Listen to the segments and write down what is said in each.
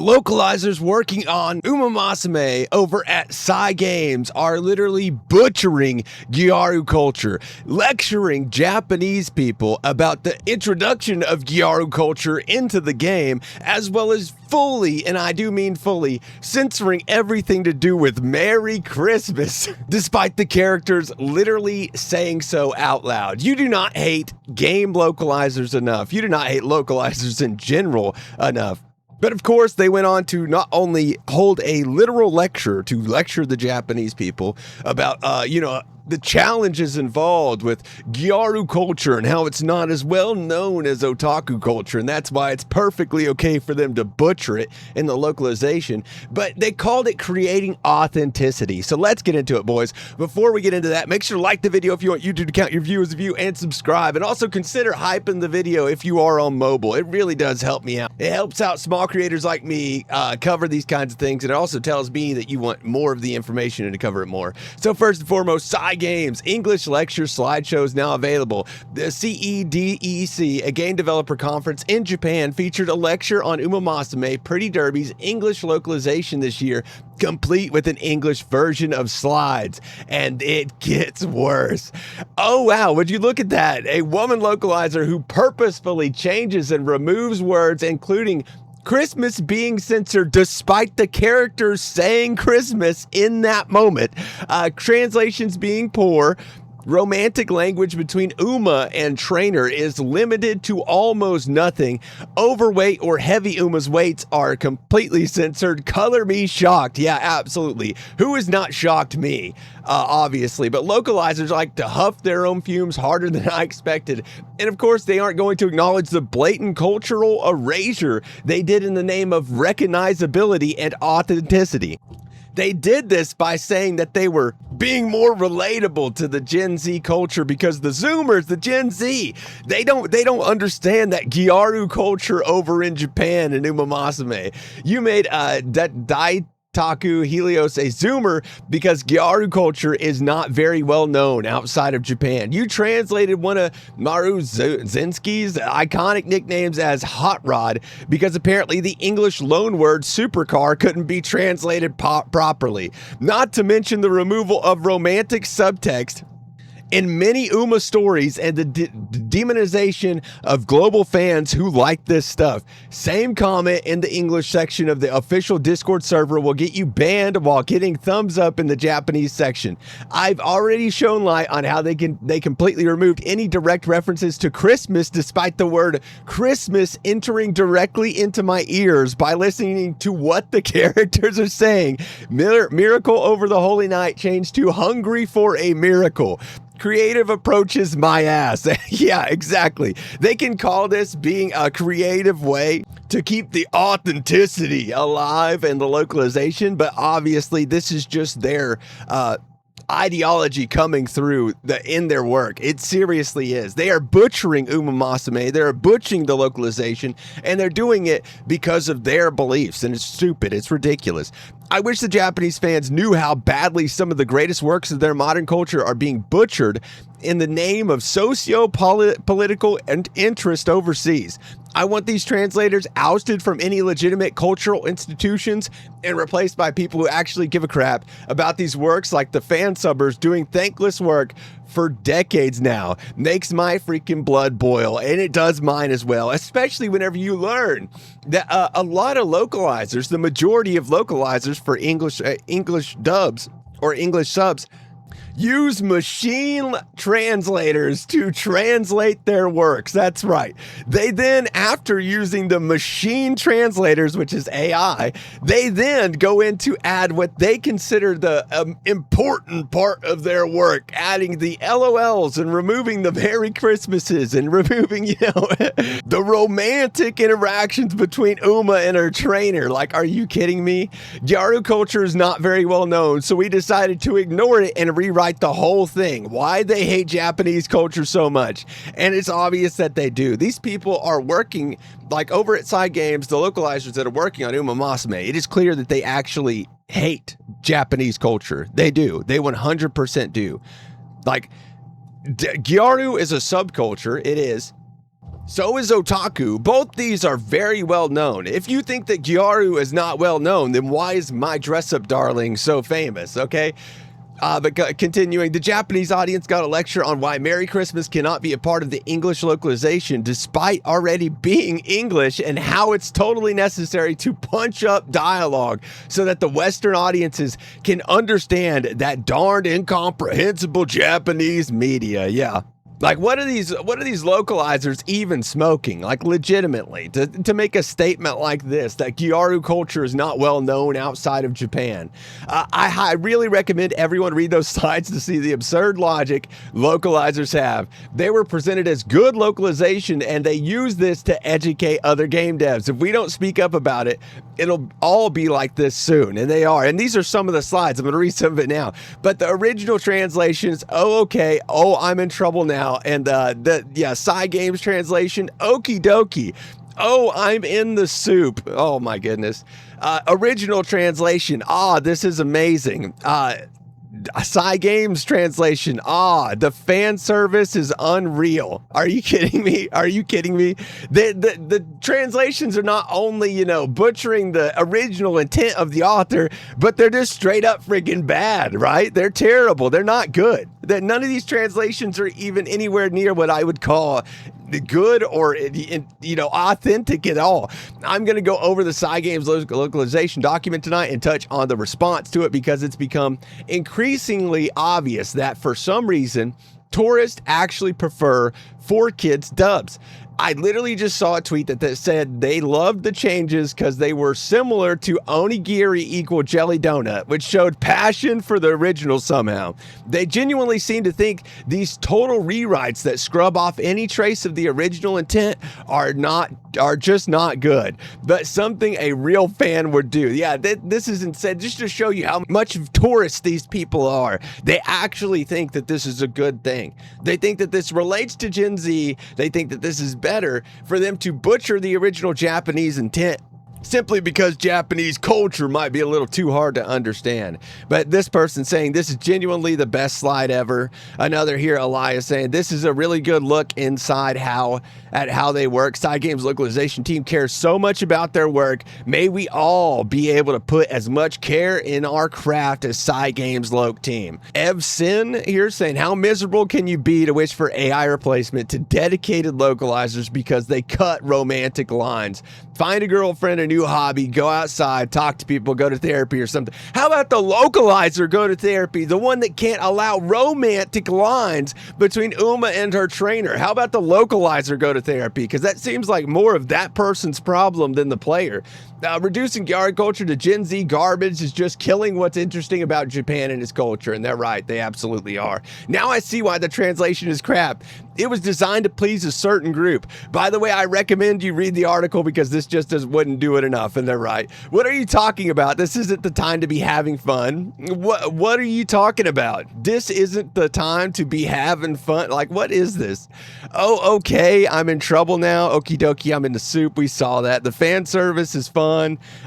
localizers working on Umamusume over at Cygames are literally butchering Gyaru culture, lecturing Japanese people about the introduction of Gyaru culture into the game, as well as fully, and I do mean fully, censoring everything to do with Merry Christmas, despite the characters literally saying so out loud. You do not hate game localizers enough. You do not hate localizers in general enough. But of course, they went on to not only hold a literal lecture to lecture the Japanese people about, the challenges involved with Gyaru culture and how it's not as well known as otaku culture, and that's why it's perfectly okay for them to butcher it in the localization, but they called it creating authenticity. So let's get into it, boys. Before we get into that, make sure to like the video if you want YouTube to count your view as a view, and subscribe, and also consider hyping the video if you are on mobile. It really does help me out. It helps out small creators like me cover these kinds of things, and it also tells me that you want more of the information and to cover it more. So first and foremost, Games English lecture slideshows now available. The CEDEC, a game developer conference in Japan, featured a lecture on Umamusume Pretty Derby's English localization this year, complete with an English version of slides. And it gets worse. Oh wow, would you look at that? A woman localizer who purposefully changes and removes words, including Christmas being censored despite the characters saying Christmas in that moment, translations being poor, romantic language between Uma and trainer is limited to almost nothing, overweight or heavy Uma's weights are completely censored. Color me shocked. Yeah, absolutely. Who is not shocked? Me, obviously, but localizers like to huff their own fumes harder than I expected. And of course, they aren't going to acknowledge the blatant cultural erasure they did in the name of recognizability and authenticity. They did this by saying that they were being more relatable to the Gen Z culture because the Zoomers, the Gen Z, they don't understand that Gyaru culture over in Japan and Umamusume. You made Daitaku Helios a Zoomer because Gyaru culture is not very well known outside of Japan. You translated one of Maru Zinski's iconic nicknames as Hot Rod because apparently the English loanword supercar couldn't be translated properly. Not to mention the removal of romantic subtext in many Uma stories and the demonization of global fans who like this stuff. Same comment in the English section of the official Discord server will get you banned while getting thumbs up in the Japanese section. I've already shown light on how they completely removed any direct references to Christmas despite the word Christmas entering directly into my ears by listening to what the characters are saying. Miracle over the holy night changed to hungry for a miracle. Creative approaches my ass. Yeah, exactly. They can call this being a creative way to keep the authenticity alive in the localization, but obviously this is just their ideology coming through in their work. It seriously is. They are butchering Umamusume, they're butchering the localization, and they're doing it because of their beliefs, and it's stupid, it's ridiculous. I wish the Japanese fans knew how badly some of the greatest works of their modern culture are being butchered in the name of socio-political and interest overseas. I want these translators ousted from any legitimate cultural institutions and replaced by people who actually give a crap about these works, like the fan subbers doing thankless work for decades now. Makes my freaking blood boil, and it does mine as well, especially whenever you learn that a lot of localizers, the majority of localizers for English dubs or English subs, use machine translators to translate their works. That's right. They then, after using the machine translators, which is AI, they then go in to add what they consider the important part of their work, adding the LOLs and removing the Merry Christmases and removing, the romantic interactions between Uma and her trainer. Like, are you kidding me? Gyaru culture is not very well known, so we decided to ignore it and rewrite the whole thing. Why they hate Japanese culture so much. And it's obvious that they do. These people are working, like over at Cygames, the localizers that are working on Umamusume, it is clear that they actually hate Japanese culture. They do. They 100% do. Like, Gyaru is a subculture. It is. So is otaku. Both these are very well known. If you think that Gyaru is not well known, then why is My Dress Up Darling so famous, okay? But continuing, the Japanese audience got a lecture on why Merry Christmas cannot be a part of the English localization despite already being English, and how it's totally necessary to punch up dialogue so that the Western audiences can understand that darned incomprehensible Japanese media. Yeah. Like, what are these localizers even smoking? Like, legitimately, to make a statement like this, that Gyaru culture is not well known outside of Japan. I really recommend everyone read those slides to see the absurd logic localizers have. They were presented as good localization, and they use this to educate other game devs. If we don't speak up about it, it'll all be like this soon, and they are. And these are some of the slides. I'm going to read some of it now. But the original translations, oh, okay, oh, I'm in trouble now. And Psy Games translation, okie dokie. Oh, I'm in the soup. Oh my goodness. Original translation, this is amazing. Psy Games translation, the fan service is unreal. Are you kidding me? Are you kidding me? The translations are not only, butchering the original intent of the author, but they're just straight up freaking bad, right? They're terrible. They're not good. None of these translations are even anywhere near what I would call good or authentic at all. I'm going to go over the Psy Games localization document tonight and touch on the response to it, because it's become increasingly obvious that for some reason tourists actually prefer 4Kids dubs. I literally just saw a tweet that said they loved the changes because they were similar to onigiri equal jelly donut, which showed passion for the original somehow. They genuinely seem to think these total rewrites that scrub off any trace of the original intent are just not good, but something a real fan would do. Yeah, this isn't said just to show you how much of tourists these people are. They actually think that this is a good thing. They think that this relates to Gen Z. They think that this is better for them to butcher the original Japanese intent, simply because Japanese culture might be a little too hard to understand. But this person saying this is genuinely the best slide ever. Another here, Elias, saying this is a really good look inside at how they work. Psy Games localization team cares so much about their work. May we all be able to put as much care in our craft as Psy Games Loc team. Ev Sin here saying, how miserable can you be to wish for AI replacement to dedicated localizers because they cut romantic lines? Find a girlfriend, a new hobby, go outside, talk to people, go to therapy or something. How about the localizer go to therapy? The one that can't allow romantic lines between Uma and her trainer. How about the localizer go to therapy? Because that seems like more of that person's problem than the player. Reducing Gyaru culture to Gen Z garbage is just killing what's interesting about Japan and its culture. And they're right, they absolutely are. Now I see why the translation is crap. It was designed to please a certain group. By the way, I recommend you read the article because this just wouldn't do it enough, and they're right. What are you talking about? This isn't the time to be having fun. What are you talking about? This isn't the time to be having fun. Like, what is this? Oh, okay, I'm in trouble now. Okie dokie, I'm in the soup. We saw that. The fan service is fun.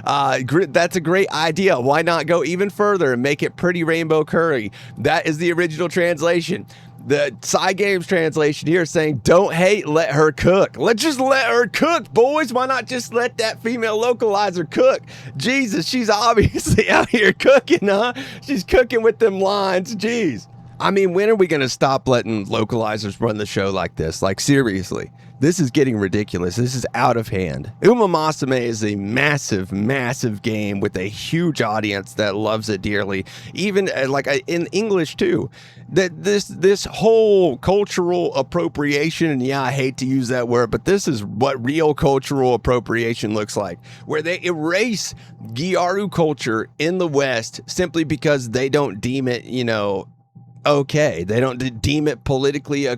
That's a great idea. Why not go even further and make it pretty rainbow curry? That is the original translation. The Psy Games translation here saying, don't hate, let her cook. Let's just let her cook, boys. Why not just let that female localizer cook? Jesus, she's obviously out here cooking, huh? She's cooking with them lines. Jeez. I mean, when are we going to stop letting localizers run the show like this? Like, seriously. This is getting ridiculous. This is out of hand. Umamusume is a massive, massive game with a huge audience that loves it dearly. Even in English too. That this whole cultural appropriation, and yeah, I hate to use that word, but this is what real cultural appropriation looks like, where they erase Gyaru culture in the West simply because they don't deem it, okay. They don't deem it politically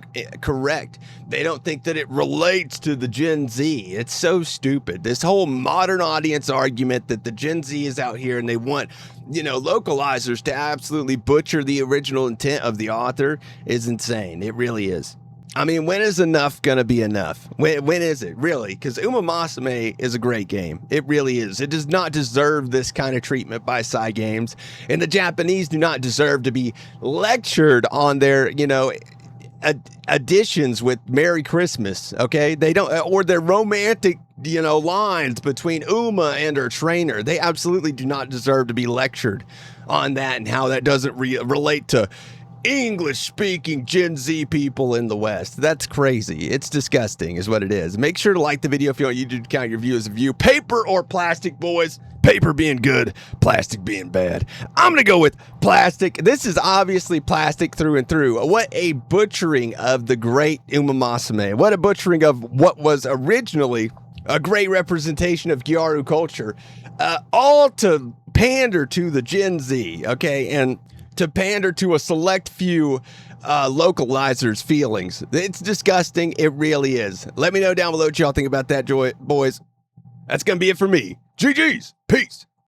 correct. They don't think that it relates to the Gen Z. It's so stupid. This whole modern audience argument that the Gen Z is out here and they want, localizers to absolutely butcher the original intent of the author is insane. It really is. I mean, when is enough gonna be enough? When is it, really? Because Umamusume is a great game. It really is. It does not deserve this kind of treatment by Psy Games. And the Japanese do not deserve to be lectured on their, additions with Merry Christmas, okay? They don't, or their romantic, lines between Uma and her trainer. They absolutely do not deserve to be lectured on that and how that doesn't relate to English-speaking Gen Z people in the West. That's crazy. It's disgusting is what it is. Make sure to like the video if you want YouTube to count your view as a view. Paper or plastic, boys? Paper being good, plastic being bad. I'm going to go with plastic. This is obviously plastic through and through. What a butchering of the great Umamusume. What a butchering of what was originally a great representation of Gyaru culture. All to pander to the Gen Z, okay? And to pander to a select few localizers' feelings. It's disgusting. It really is. Let me know down below what y'all think about that, boys. That's going to be it for me. GG's. Peace.